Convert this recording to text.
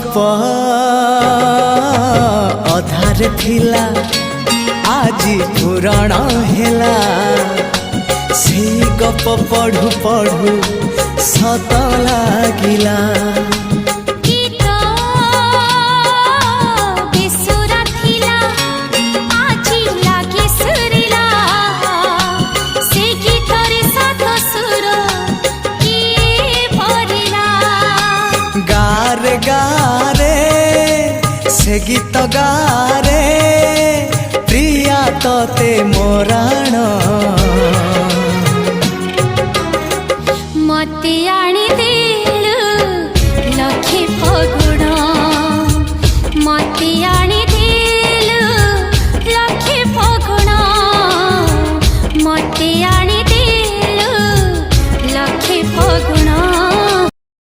गप अधार थिला आजी पुराण हेला से गप पढ़ु पढ़ु सत लागिला गारे गारे से गीत गारे प्रिया तोते मोराण